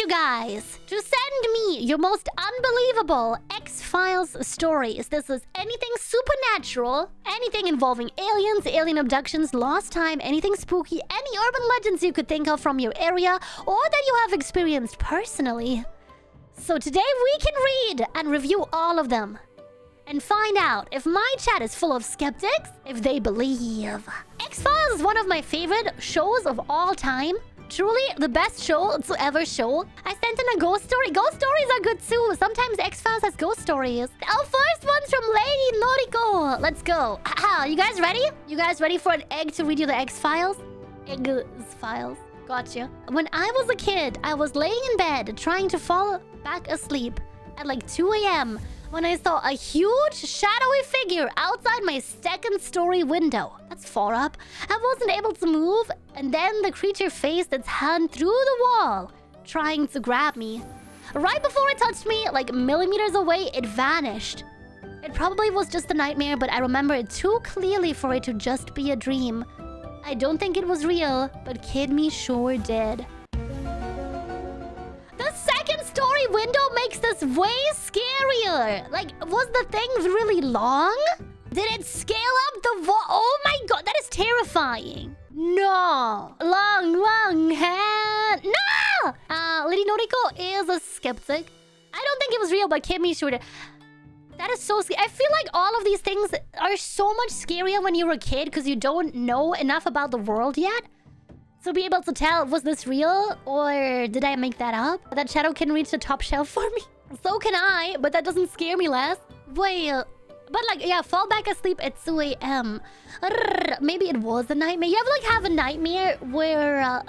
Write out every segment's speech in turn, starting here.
you guys to send me your most unbelievable X-Files stories. This is anything supernatural, anything involving aliens, alien abductions, lost time, anything spooky, any urban legends you could think of from your area or that you have experienced personally. So today we can read and review all of them and find out if my chat is full of skeptics, if they believe. X-Files is one of my favorite shows of all time. Truly the best show to ever show. I sent in a ghost story. Ghost stories are good too. Sometimes X-Files has ghost stories. Our first one's from Lady Noriko. Let's go. You guys ready? You guys ready for an egg to read you the X-Files? X-Files. Gotcha. When I was a kid, I was laying in bed trying to fall back asleep at like 2 a.m. when I saw a huge shadowy figure outside my second story window. That's far up. I wasn't able to move, and then the creature faced its hand through the wall, trying to grab me. Right before it touched me, like millimeters away, it vanished. It probably was just a nightmare, but I remember it too clearly for it to just be a dream. I don't think it was real, but kid me sure did. The second story window makes this way scarier. Like, was the thing really long? Did it scale up the wall? Oh my god, that is terrifying. No. Long hand. No! Lady Noriko is a skeptic. I don't think it was real, but kid me sure did. That is so scary. I feel like all of these things are so much scarier when you're a kid because you don't know enough about the world yet. To be able to tell, was this real or did I make that up? That shadow can reach the top shelf for me. So can I, but that doesn't scare me less. Wait, but like, yeah, fall back asleep at 2 a.m. Maybe it was a nightmare. You ever like have a nightmare where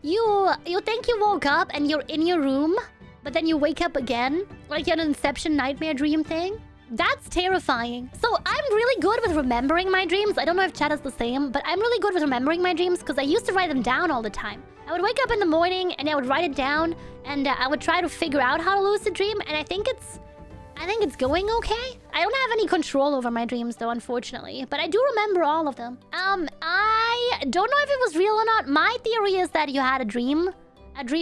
you think you woke up and you're in your room, but then you wake up again? Like an Inception nightmare dream thing? That's terrifying. So I'm really good with remembering my dreams. I don't know if chat is the same, but I'm really good with remembering my dreams because I used to write them down all the time. I would wake up in the morning and I would write it down and I would try to figure out how to lucid dream, and I think it's going okay. I don't have any control over my dreams though, unfortunately, but I do remember all of them. I don't know if it was real or not. My theory is that you had a dream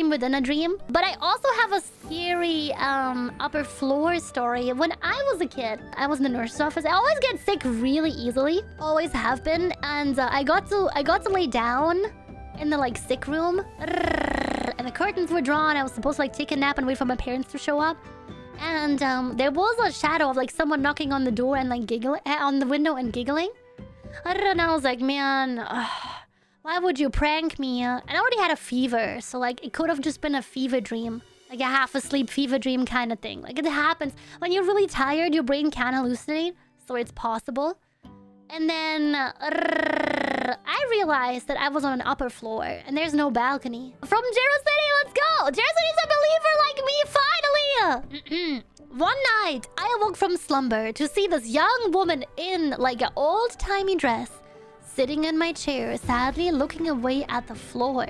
within a dream. But I also have a scary upper floor story. When I was a kid, I was in the nurse's office. I always get sick really easily. Always have been. And I got to lay down in the like sick room. And the curtains were drawn. I was supposed to like take a nap and wait for my parents to show up. And there was a shadow of like someone knocking on the door and like giggling on the window and giggling. And I was like, man, why would you prank me? And I already had a fever, so like it could have just been a fever dream. Like a half-asleep fever dream kind of thing. Like it happens. When you're really tired, your brain can hallucinate, so it's possible. And then I realized that I was on an upper floor, and there's no balcony. From Jero City, let's go! Jero City's a believer like me, finally! One night, I awoke from slumber to see this young woman in like an old-timey dress, sitting in my chair, sadly looking away at the floor.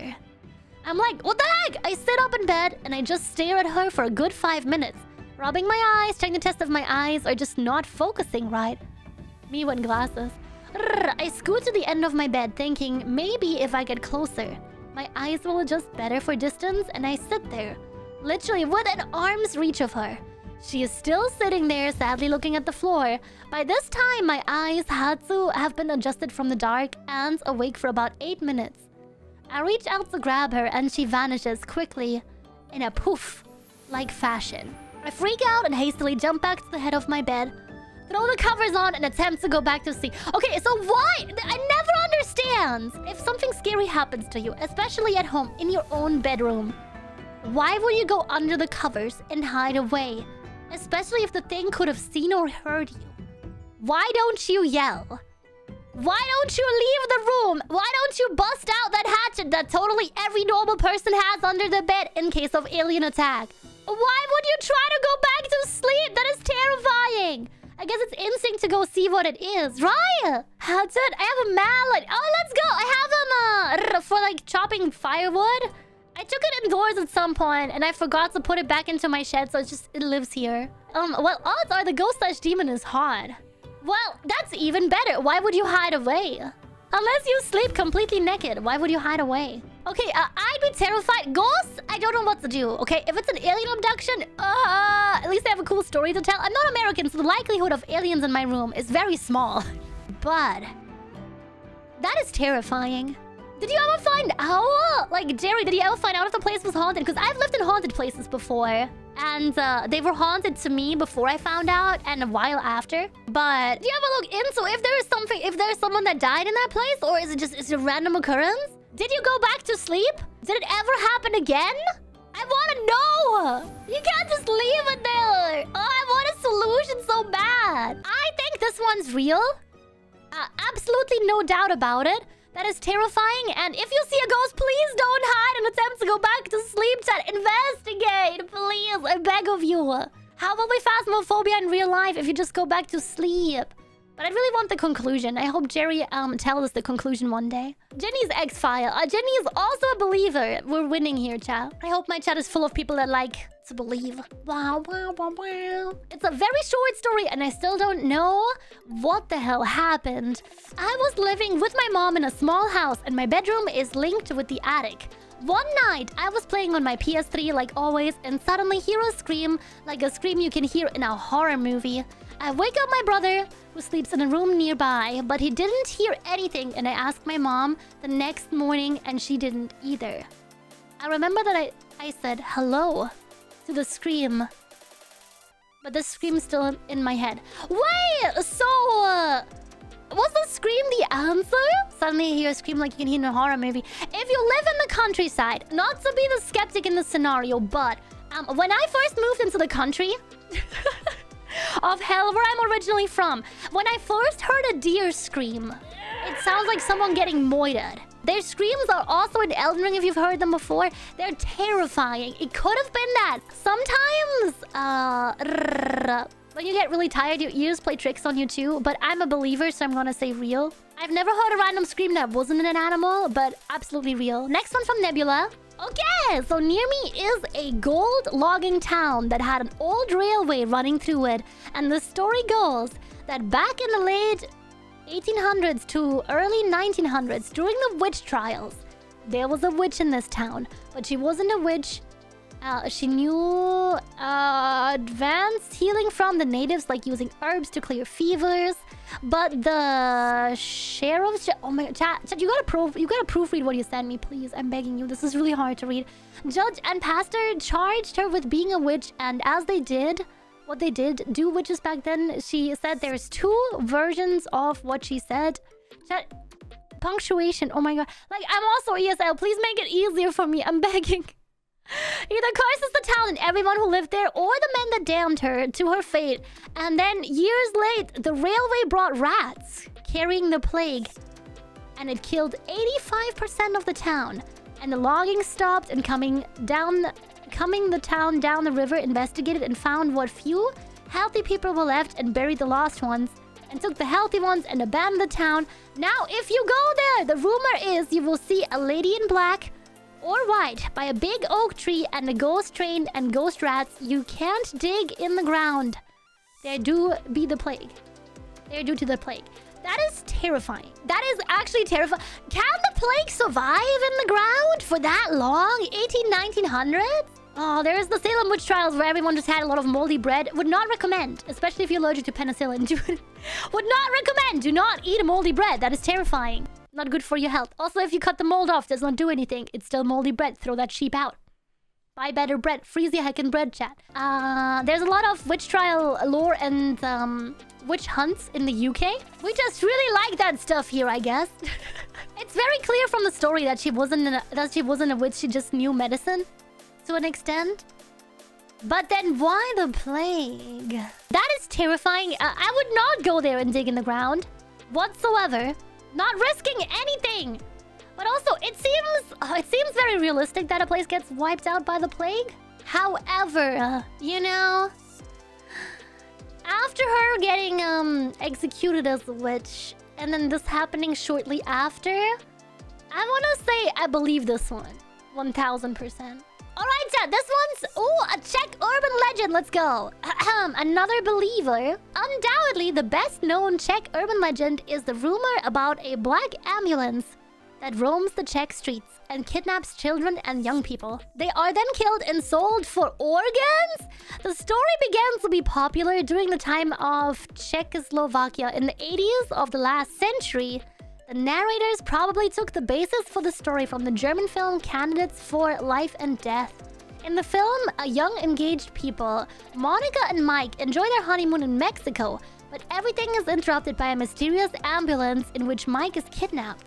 I'm like, what the heck? I sit up in bed and I just stare at her for a good 5 minutes, rubbing my eyes, checking the test if my eyes are just not focusing right. Me with glasses. I scoot to the end of my bed thinking maybe if I get closer, my eyes will adjust better for distance, and I sit there, literally within arm's reach of her. She is still sitting there, sadly looking at the floor. By this time, my eyes had to have been adjusted from the dark and awake for about 8 minutes. I reach out to grab her and she vanishes quickly in a poof-like fashion. I freak out and hastily jump back to the head of my bed, throw the covers on and attempt to go back to sleep. Okay, so why? I never understand. If something scary happens to you, especially at home, in your own bedroom, why would you go under the covers and hide away? Especially if the thing could have seen or heard you. Why don't you yell? Why don't you leave the room? Why don't you bust out that hatchet that totally every normal person has under the bed in case of alien attack? Why would you try to go back to sleep? That is terrifying. I guess it's instinct to go see what it is, right? Hatchet, I have a mallet. Oh, let's go. I have them for like chopping firewood. I took it indoors at some point and I forgot to put it back into my shed, so it lives here. Well, odds are the ghost/demon is hot. Well, that's even better. Why would you hide away? Unless you sleep completely naked, why would you hide away? Okay, I'd be terrified. Ghosts, I don't know what to do. Okay, if it's an alien abduction, at least I have a cool story to tell. I'm not American, so the likelihood of aliens in my room is very small. But that is terrifying. Did you ever find out? Like, Jerry, did you ever find out if the place was haunted? Because I've lived in haunted places before. And they were haunted to me before I found out and a while after. But do you ever look into if there's someone that died in that place? Or is it just a random occurrence? Did you go back to sleep? Did it ever happen again? I want to know. You can't just leave it there. Oh, I want a solution so bad. I think this one's real. Absolutely no doubt about it. That is terrifying, and if you see a ghost, please don't hide and attempt to go back to sleep, chat. Investigate, please, I beg of you. How will be phasmophobia in real life if you just go back to sleep? But I really want the conclusion. I hope Jerry tells us the conclusion one day. Jenny's X-File. Jenny is also a believer. We're winning here, chat. I hope my chat is full of people that like to believe. Wow, wow, wow, wow. It's a very short story and I still don't know what the hell happened. I was living with my mom in a small house and my bedroom is linked with the attic. One night, I was playing on my PS3 like always and suddenly hear a scream, like a scream you can hear in a horror movie. I wake up my brother, who sleeps in a room nearby, but he didn't hear anything and I asked my mom the next morning and she didn't either. I remember that I said hello to the scream, but the scream's still in my head. Wait, so was the scream the answer? Suddenly you hear a scream like you can hear in a horror movie. If you live in the countryside, not to be the skeptic in the scenario, but when I first moved into the country of hell where I'm originally from, when I first heard a deer scream, it sounds like someone getting moited. Their screams are also in Elden Ring if you've heard them before. They're terrifying. It could have been that. Sometimes, when you get really tired, your ears play tricks on you too. But I'm a believer, so I'm gonna say real. I've never heard a random scream that wasn't an animal, but absolutely real. Next one from Nebula. Okay, so near me is a gold logging town that had an old railway running through it. And the story goes that back in the late 1800s to early 1900s, during the witch trials, there was a witch in this town. But she wasn't a witch. She knew advanced healing from the natives, like using herbs to clear fevers. But the sheriff's... Oh my... Chat, you gotta proofread what you send me, please. I'm begging you. This is really hard to read. Judge and pastor charged her with being a witch, and as they did what they did do witches back then, she said there's two versions of what she said. Chat, punctuation. Oh my god. Like, I'm also ESL. Please make it easier for me. I'm begging. Either curses the town and everyone who lived there, or the men that damned her to her fate. And then, years late, the railway brought rats, carrying the plague. And it killed 85% of the town. And the logging stopped, and coming the town down the river, investigated and found what few healthy people were left and buried the lost ones. And took the healthy ones and abandoned the town. Now, if you go there, the rumor is you will see a lady in black or white by a big oak tree and a ghost train and ghost rats. You can't dig in the ground. They're due to the plague. That is terrifying. That is actually terrifying. Can the plague survive in the ground for that long? 1900s? Oh, there's the Salem witch trials where everyone just had a lot of moldy bread. Would not recommend, especially if you're allergic to penicillin. Would not recommend. Do not eat a moldy bread. That is terrifying. Not good for your health. Also, if you cut the mold off, does not do anything. It's still moldy bread. Throw that sheep out. Buy better bread. Freeze your heckin' bread, chat. There's a lot of witch trial lore and witch hunts in the UK. We just really like that stuff here, I guess. It's very clear from the story that she wasn't a witch. She just knew medicine to an extent. But then why the plague? That is terrifying. I would not go there and dig in the ground whatsoever. Not risking anything. But also, it seems very realistic that a place gets wiped out by the plague. However, you know, after her getting executed as a witch, and then this happening shortly after, I want to say I believe this one 1000%. Alright, chat, this one's... Ooh, a Czech urban legend. Let's go. Another believer. Undoubtedly, the best-known Czech urban legend is the rumor about a black ambulance that roams the Czech streets and kidnaps children and young people. They are then killed and sold for organs? The story began to be popular during the time of Czechoslovakia in the 80s of the last century. The narrators probably took the basis for the story from the German film Candidates for Life and Death. In the film, a young engaged people, Monica and Mike, enjoy their honeymoon in Mexico, but everything is interrupted by a mysterious ambulance in which Mike is kidnapped.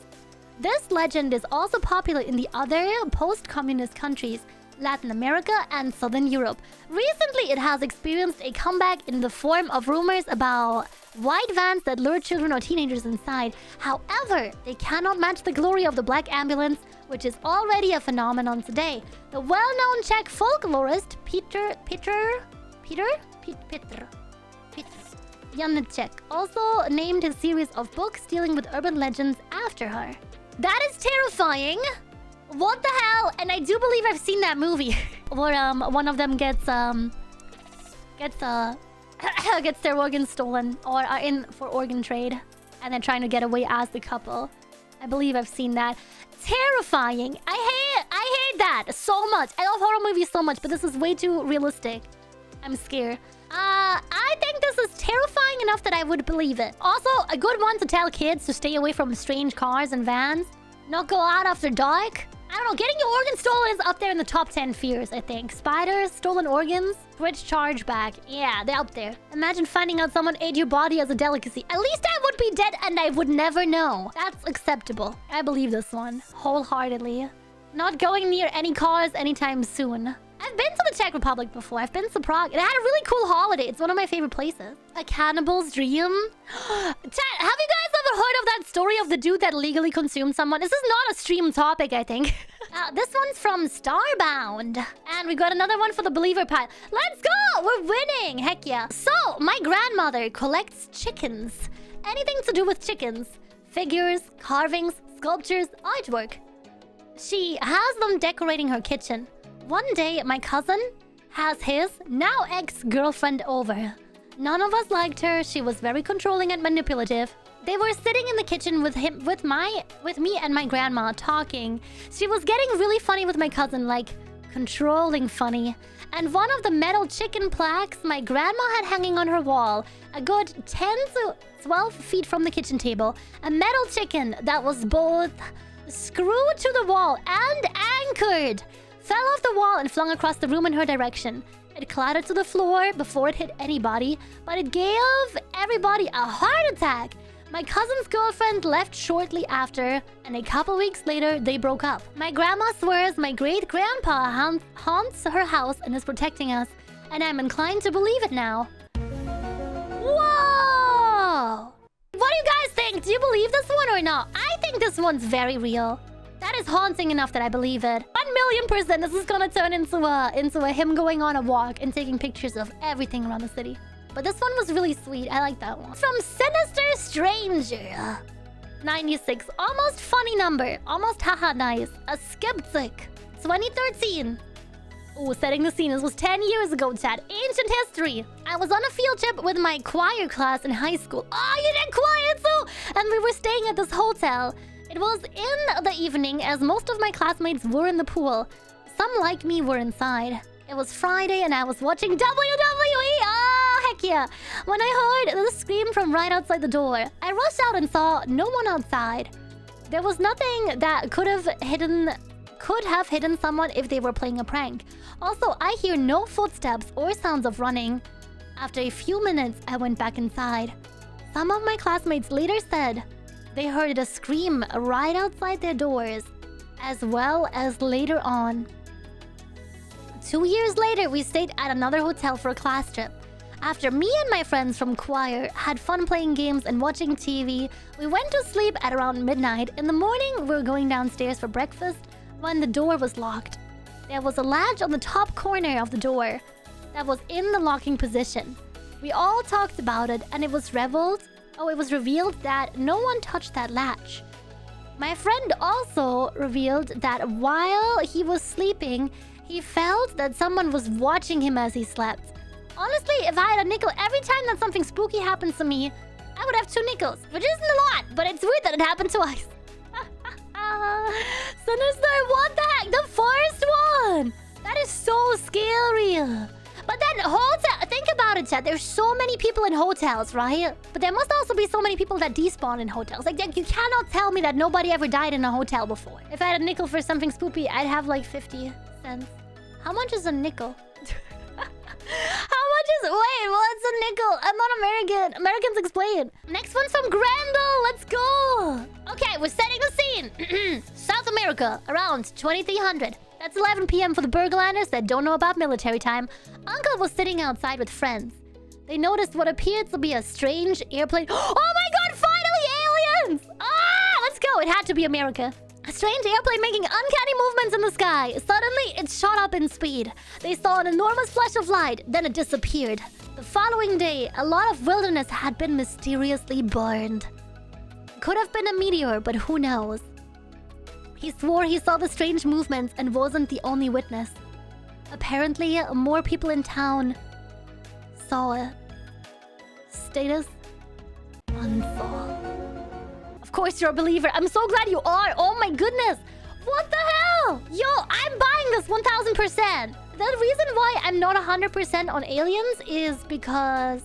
This legend is also popular in the other post-communist countries, Latin America and Southern Europe. Recently, it has experienced a comeback in the form of rumors about white vans that lure children or teenagers inside. However, they cannot match the glory of the black ambulance, which is already a phenomenon today. The well-known Czech folklorist Peter Janeček also named his series of books dealing with urban legends after her. That is terrifying. What the hell? And I do believe I've seen that movie where one of them gets their organs stolen or are in for organ trade and then trying to get away as the couple. I believe I've seen that. Terrifying. I hate that so much. I love horror movies so much, but this is way too realistic. I'm scared. I think this is terrifying enough that I would believe it. Also, a good one to tell kids to stay away from strange cars and vans. Not go out after dark. I don't know, getting your organ stolen is up there in the top 10 fears, I think. Spiders, stolen organs, Twitch chargeback. Yeah, they're up there. Imagine finding out someone ate your body as a delicacy. At least I would be dead and I would never know. That's acceptable. I believe this one wholeheartedly. Not going near any cars anytime soon. I've been to the Czech Republic before. I've been to Prague. It had a really cool holiday. It's one of my favorite places. A cannibal's dream. Chat, have you guys ever heard of that story of the dude that legally consumed someone? This is not a stream topic, I think. This one's from Starbound. And we got another one for the believer pile. Let's go! We're winning! Heck yeah. So, my grandmother collects chickens. Anything to do with chickens. Figures, carvings, sculptures, artwork. She has them decorating her kitchen. One day, my cousin has his now ex-girlfriend over. None of us liked her. She was very controlling and manipulative. They were sitting in the kitchen with me and my grandma talking. She was getting really funny with my cousin, like controlling funny. And one of the metal chicken plaques my grandma had hanging on her wall, a good 10 to 12 feet from the kitchen table, a metal chicken that was both screwed to the wall and anchored, fell off the wall and flung across the room in her direction. It clattered to the floor before it hit anybody, but it gave everybody a heart attack. My cousin's girlfriend left shortly after, and a couple weeks later, they broke up. My grandma swears my great-grandpa haunts her house and is protecting us, and I'm inclined to believe it now. Whoa! What do you guys think? Do you believe this one or not? I think this one's very real. That is haunting enough that I believe it. 1,000,000% this is gonna turn into a him going on a walk and taking pictures of everything around the city. But this one was really sweet. I like that one. From Sinister Stranger. 96. Almost funny number. Almost haha nice. A skeptic. 2013. Oh, setting the scene. This was 10 years ago, chat. Ancient history. I was on a field trip with my choir class in high school. Oh, you did choir too! And we were staying at this hotel. It was in the evening, as most of my classmates were in the pool. Some, like me, were inside. It was Friday, and I was watching WWE. Oh, heck yeah. When I heard the scream from right outside the door, I rushed out and saw no one outside. There was nothing that could have hidden someone if they were playing a prank. Also, I hear no footsteps or sounds of running. After a few minutes, I went back inside. Some of my classmates later said they heard a scream right outside their doors, as well as later on. 2 years later, we stayed at another hotel for a class trip. After me and my friends from choir had fun playing games and watching TV, we went to sleep at around midnight. In the morning, we were going downstairs for breakfast when the door was locked. There was a latch on the top corner of the door that was in the locking position. We all talked about it, and it was revealed that no one touched that latch. My friend also revealed that while he was sleeping, He felt that someone was watching him as he slept. Honestly, if I had a nickel every time that something spooky happens to me, I would have 2 nickels, which isn't a lot, but it's weird that it happened twice. Sinister, what the heck? The first one! That is so scary. But then hotel, think about it, Chat. There's so many people in hotels, right? But there must also be so many people that despawn in hotels. Like, you cannot tell me that nobody ever died in a hotel before. If I had a nickel for something spooky, I'd have like 50 cents. How much is a nickel? How much is... Wait, what's a nickel? I'm not American. Americans explain. Next one's from Grendel. Let's go. Okay, we're setting the scene. South America, around 2300. That's 11 p.m. for the Berglanders that don't know about military time. Uncle was sitting outside with friends. They noticed what appeared to be a strange airplane. Oh my god, finally aliens! Ah, let's go. It had to be America. A strange airplane making uncanny movements in the sky. Suddenly, it shot up in speed. They saw an enormous flash of light, then it disappeared. The following day, a lot of wilderness had been mysteriously burned. Could have been a meteor, but who knows? He swore he saw the strange movements and wasn't the only witness. Apparently, more people in town saw it. Status: unsaw. Of course you're a believer. I'm so glad you are. Oh my goodness. What the hell? Yo, I'm buying this 1000%. The reason why I'm not 100% on aliens is because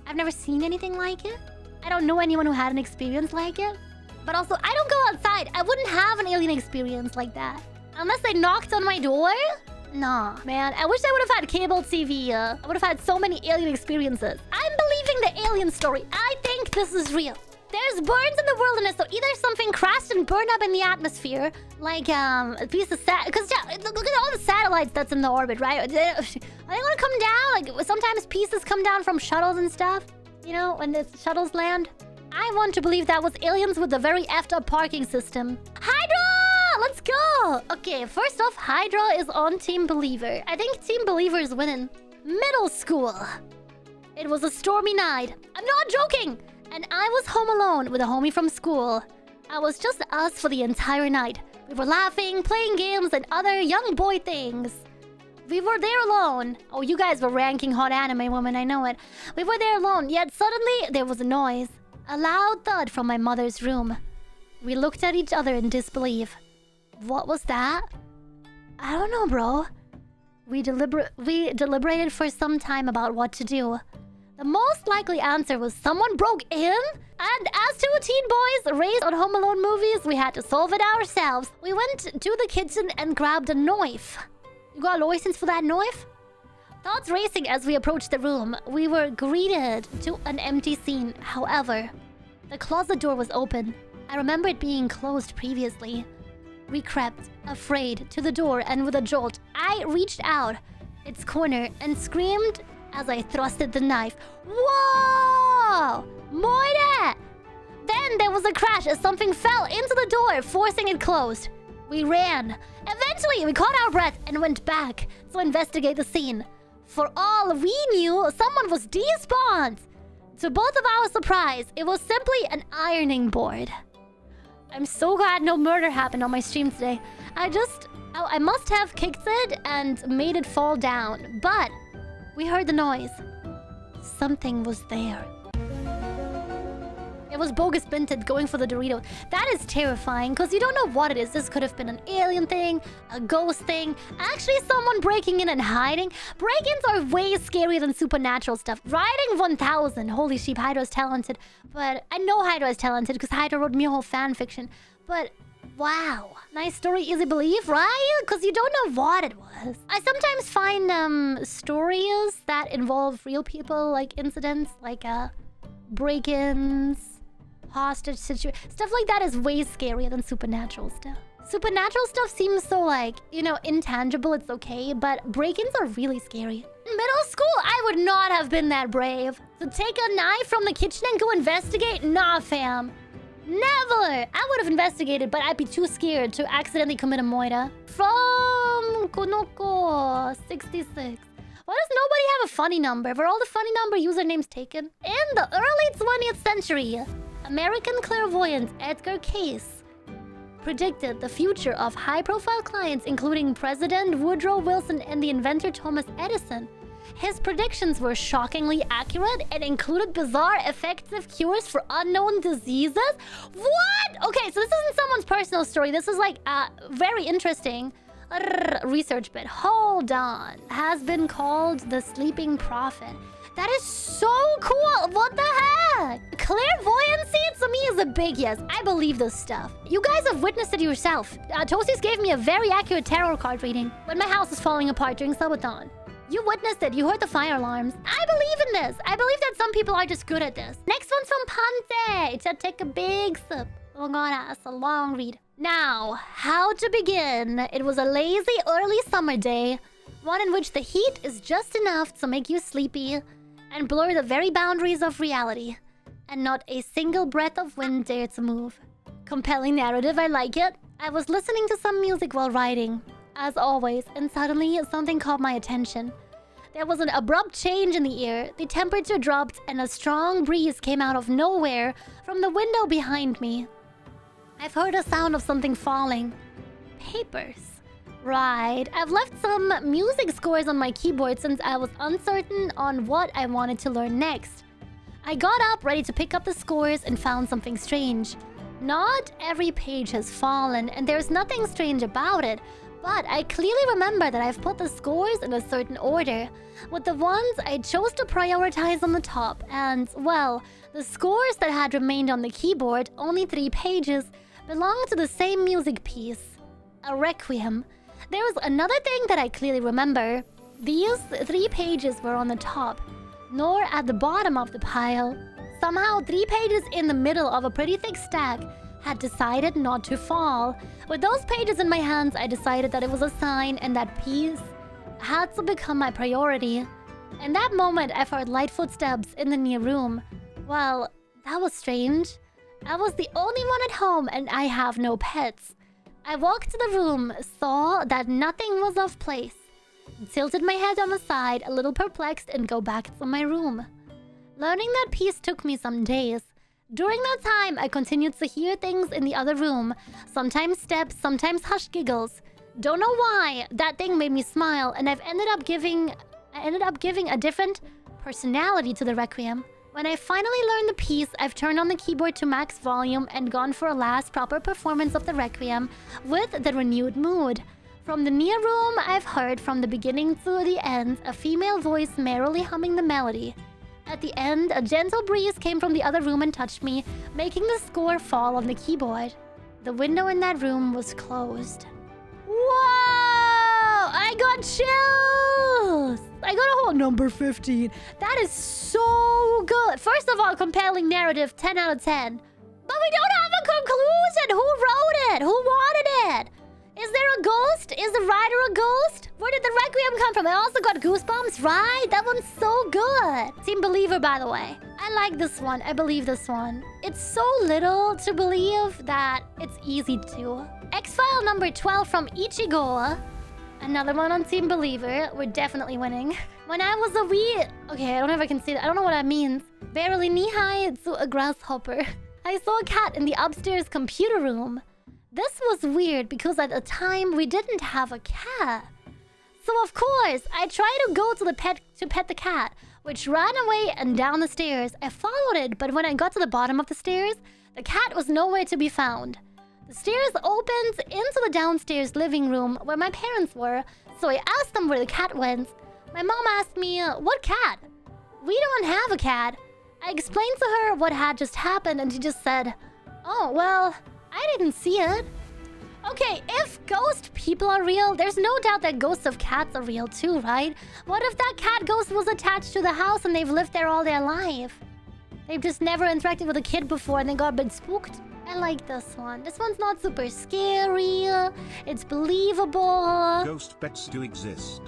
I've never seen anything like it. I don't know anyone who had an experience like it. But also, I don't go outside. I wouldn't have an alien experience like that. Unless they knocked on my door? Nah, man. I wish I would have had cable TV. I would have had so many alien experiences. I'm believing the alien story. I think this is real. There's burns in the wilderness, so either something crashed and burned up in the atmosphere, like a piece of because look at all the satellites that's in the orbit, right? Are they gonna come down? Like sometimes pieces come down from shuttles and stuff, you know, when the shuttles land. I want to believe that was aliens with a very effed up parking system. Hydra! Let's go! Okay, first off, Hydra is on Team Believer. I think Team Believer is winning. Middle school. It was a stormy night. I'm not joking! And I was home alone with a homie from school. I was just us for the entire night. We were laughing, playing games, and other young boy things. We were there alone. Oh, you guys were ranking hot anime woman, I know it. We were there alone, yet suddenly there was a noise. A loud thud from my mother's room. We looked at each other in disbelief. What was that? I don't know, bro. We deliberated for some time about what to do. The most likely answer was someone broke in? And as two teen boys raised on Home Alone movies, we had to solve it ourselves. We went to the kitchen and grabbed a knife. You got a license for that knife? Thoughts racing as we approached the room. We were greeted to an empty scene. However, the closet door was open. I remember it being closed previously. We crept, afraid, to the door, and with a jolt, I reached out its corner and screamed as I thrusted the knife. Whoa! Moira! Then there was a crash as something fell into the door, forcing it closed. We ran. Eventually, we caught our breath and went back to investigate the scene. For all we knew, someone was despawned. To both of our surprise, it was simply an ironing board. I'm so glad no murder happened on my stream today. I must have kicked it and made it fall down. But we heard the noise. Something was there. It was bogus Binted going for the Dorito. That is terrifying because you don't know what it is. This could have been an alien thing, a ghost thing, actually someone breaking in and hiding. Break-ins are way scarier than supernatural stuff. Riding 1000. Holy sheep, Hydra is talented. But I know Hydra is talented because Hydra wrote me a whole fan fiction. But wow, nice story, easy belief, right? Because you don't know what it was. I sometimes find stories that involve real people, like incidents, like break-ins, hostage situation. Stuff like that is way scarier than supernatural stuff. Supernatural stuff seems so like, you know, intangible, it's okay, but break-ins are really scary. In middle school, I would not have been that brave. To take a knife from the kitchen and go investigate? Nah, fam. Never! I would have investigated, but I'd be too scared to accidentally commit a moida. From Konoko 66. Why does nobody have a funny number? Were all the funny number usernames taken? In the early 20th century, American clairvoyant Edgar Cayce predicted the future of high-profile clients including President Woodrow Wilson and the inventor Thomas Edison. His predictions were shockingly accurate and included bizarre, effective cures for unknown diseases. What? Okay, so this isn't someone's personal story. This is like very interesting research bit. Hold on. Has been called the sleeping prophet. That is so cool. What the heck? Clairvoyancy to me is a big yes. I believe this stuff. You guys have witnessed it yourself. Toasties gave me a very accurate tarot card reading when my house was falling apart during subathon. You witnessed it. You heard the fire alarms. I believe in this. I believe that some people are just good at this. Next one's from Pante. To take a big sip. Oh god, that's a long read. Now, how to begin. It was a lazy early summer day. One in which the heat is just enough to make you sleepy and blur the very boundaries of reality. And not a single breath of wind dared to move. Compelling narrative, I like it. I was listening to some music while writing, as always, and suddenly something caught my attention. There was an abrupt change in the air, the temperature dropped, and a strong breeze came out of nowhere from the window behind me. I've heard a sound of something falling. Papers. Right, I've left some music scores on my keyboard since I was uncertain on what I wanted to learn next. I got up ready to pick up the scores and found something strange. Not every page has fallen, and there's nothing strange about it. But I clearly remember that I've put the scores in a certain order, with the ones I chose to prioritize on the top, and, well, the scores that had remained on the keyboard, only 3 pages, belonged to the same music piece, a requiem. There was another thing that I clearly remember. These 3 pages were on the top, nor at the bottom of the pile. Somehow 3 pages in the middle of a pretty thick stack had decided not to fall. With those pages in my hands, I decided that it was a sign and that peace had to become my priority. In that moment, I heard light footsteps in the near room. Well, that was strange. I was the only one at home and I have no pets. I walked to the room, saw that nothing was off place, tilted my head on the side, a little perplexed, and go back to my room. Learning that peace took me some days. During that time, I continued to hear things in the other room. Sometimes steps, sometimes hushed giggles. Don't know why. That thing made me smile, and I ended up giving a different personality to the requiem. When I finally learned the piece, I've turned on the keyboard to max volume and gone for a last proper performance of the requiem with the renewed mood. From the near room, I've heard from the beginning to the end a female voice merrily humming the melody. At the end, a gentle breeze came from the other room and touched me, making the score fall on the keyboard. The window in that room was closed. Whoa! I got chills! I got a whole number 15. That is so good. First of all, compelling narrative, 10 out of 10. But we don't have a conclusion. Who wrote it? Who wanted it? Is there a ghost? Is the writer a ghost? Where did the requiem come from? I also got goosebumps, right? That one's so good. Team Believer, by the way. I like this one. I believe this one. It's so little to believe that it's easy to. X-File number 12 from Ichigo. Another one on Team Believer. We're definitely winning. When I was a wee... Okay, I don't know if I can see that. I don't know what that means. Barely knee-high to a grasshopper. I saw a cat in the upstairs computer room. This was weird because at the time we didn't have a cat. So of course, I tried to go to the pet the cat, which ran away and down the stairs. I followed it, but when I got to the bottom of the stairs, the cat was nowhere to be found. The stairs opened into the downstairs living room where my parents were, so I asked them where the cat went. My mom asked me, what cat? We don't have a cat. I explained to her what had just happened and she just said, oh, well, I didn't see it. Okay, if ghost people are real, there's no doubt that ghosts of cats are real too, right? What if that cat ghost was attached to the house and they've lived there all their life? They've just never interacted with a kid before and they got a bit spooked. I like this one. This one's not super scary. It's believable. Ghost pets do exist.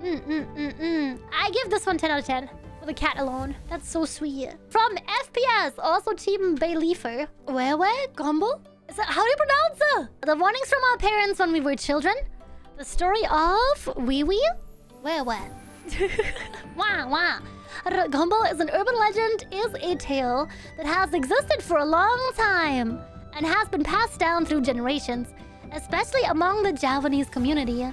I give this one 10 out of 10. For the cat alone. That's so sweet. From FPS, also Team Believer. Wewe Gombel? Is that how do you pronounce it? The warnings from our parents when we were children. The story of Wewe Wah wah. Gombel is an urban legend, is a tale that has existed for a long time. and has been passed down through generations, especially among the Javanese community.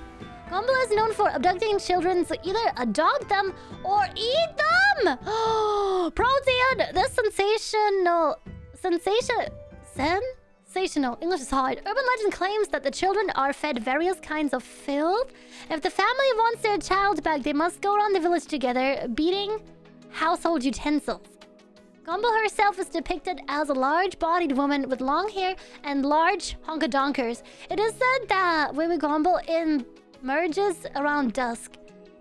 Gombel is known for abducting children to either adopt them or eat them! Protein! This sensational... Sensational. English is hard. Urban legend claims that the children are fed various kinds of filth. If the family wants their child back, they must go around the village together, beating household utensils. Gombel herself is depicted as a large-bodied woman with long hair and large honkadonkers. It is said that Wewe Gombel emerges around dusk.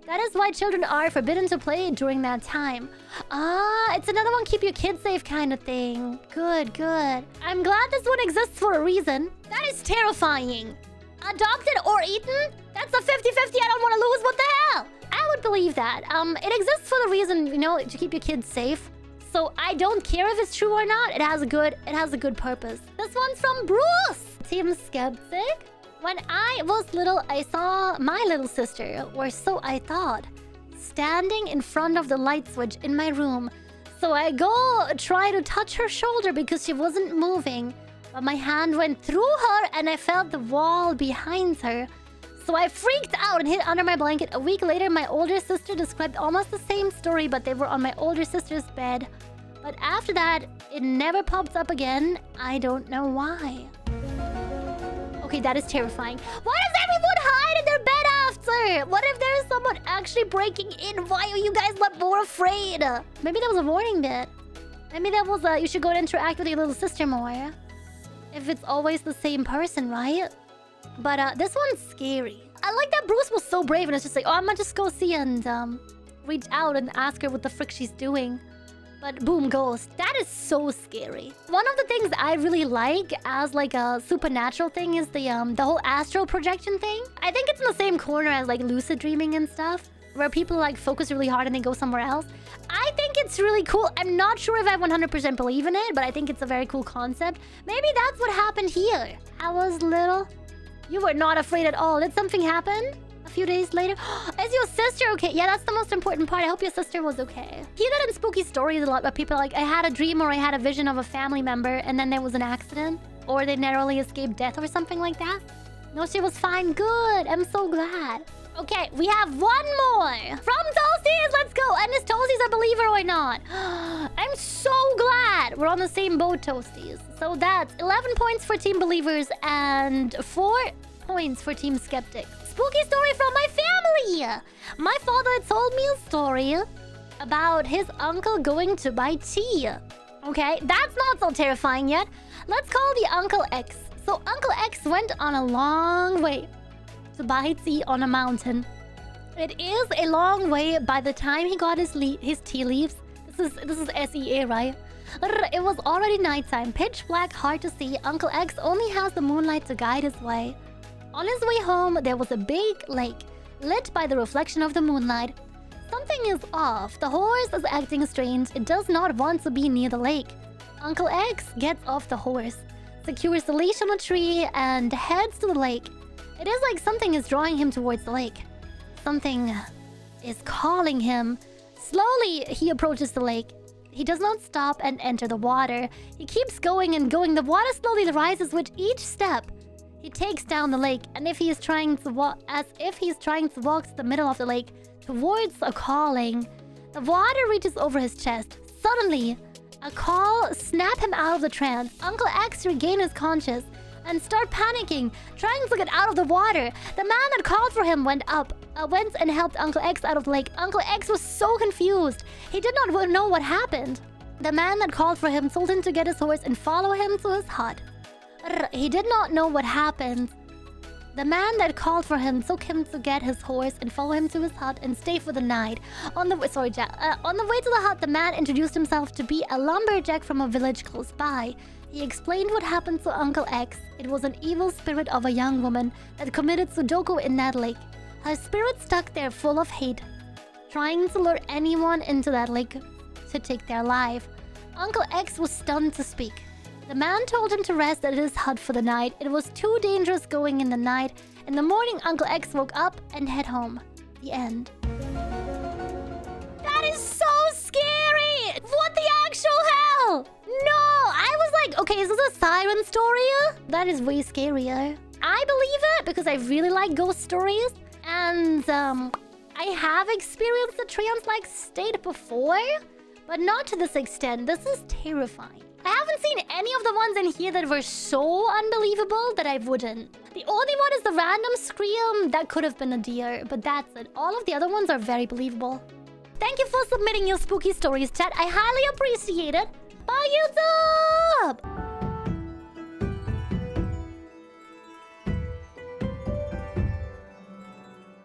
That is why children are forbidden to play during that time. Ah, it's another one keep your kids safe kind of thing. Good, good. I'm glad this one exists for a reason. That is terrifying. Adopted or eaten? That's a 50-50 I don't want to lose. What the hell? I would believe that. It exists for the reason, you know, to keep your kids safe. So I don't care if it's true or not. It has a good purpose. This one's from Bruce. Team Skeptic. When I was little, I saw my little sister, or so I thought, standing in front of the light switch in my room. So I go try to touch her shoulder because she wasn't moving. But my hand went through her and I felt the wall behind her. So I freaked out and hid under my blanket. A week later, my older sister described almost the same story, but they were on my older sister's bed. But after that, it never pops up again. I don't know why. Okay, that is terrifying. Why does everyone hide in their bed after? What if there's someone actually breaking in? Why are you guys not more afraid? Maybe that was a warning bit. Maybe that was you should go and interact with your little sister more. If it's always the same person, right? But this one's scary. I like that Bruce was so brave and it's just like, oh, I'm gonna just go see and reach out and ask her what the frick she's doing. But boom, ghost. That is so scary. One of the things I really like as like a supernatural thing is the whole astral projection thing. I think it's in the same corner as like lucid dreaming and stuff, where people like focus really hard and they go somewhere else. I think it's really cool. I'm not sure if I 100% believe in it, but I think it's a very cool concept. Maybe that's what happened here. I was little. You were not afraid at all. Did something happen? A few days later, is your sister okay? Yeah, that's the most important part. I hope your sister was okay. Hear that in spooky stories a lot, where people are like, I had a dream or I had a vision of a family member and then there was an accident, or they narrowly escaped death or something like that. No, she was fine. Good. I'm so glad. Okay, we have one more from Toasties. Let's go. And is Toasties a believer or not? I'm so glad we're on the same boat, Toasties. So that's 11 points for Team Believers and 4 points for Team Skeptics. Spooky story from my family. My father told me a story about his uncle going to buy tea. Okay, that's not so terrifying yet. Let's call the Uncle X. So Uncle X went on a long way to buy tea on a mountain. It is a long way by the time he got his tea leaves. This is SEA, right? It was already nighttime, pitch black, hard to see. Uncle X only has the moonlight to guide his way. On his way home, there was a big lake, lit by the reflection of the moonlight. Something is off. The horse is acting strange. It does not want to be near the lake. Uncle X gets off the horse, secures the leash on a tree, and heads to the lake. It is like something is drawing him towards the lake. Something is calling him. Slowly, he approaches the lake. He does not stop and enter the water. He keeps going and going. The water slowly rises with each step. He takes down the lake, and if he is trying to walk, as if he's trying to walk to the middle of the lake towards a calling, the water reaches over his chest. Suddenly, a call snaps him out of the trance. Uncle X regains his conscience and start panicking, trying to get out of the water. The man that called for him went and helped Uncle X out of the lake. Uncle X was so confused. He did not know what happened. The man that called for him told him to get his horse and follow him to his hut. He did not know what happened. The man that called for him took him to get his horse and follow him to his hut and stay for the night. On the way to the hut, the man introduced himself to be a lumberjack from a village close by. He explained what happened to Uncle X. It was an evil spirit of a young woman that committed Sudoku in that lake. Her spirit stuck there full of hate, trying to lure anyone into that lake to take their life. Uncle X was stunned to speak. The man told him to rest at his hut for the night. It was too dangerous going in the night. In the morning, Uncle X woke up and head home. The end. That is so scary! What the actual hell? No! I was like, okay, is this a siren story? That is way scarier. I believe it because I really like ghost stories. And, I have experienced the trance-like state before, but not to this extent. This is terrifying. I haven't seen any of the ones in here that were so unbelievable that I wouldn't. The only one is the random scream that could have been a deer, but that's it. All of the other ones are very believable. Thank you for submitting your spooky stories, chat. I highly appreciate it. Bye, YouTube!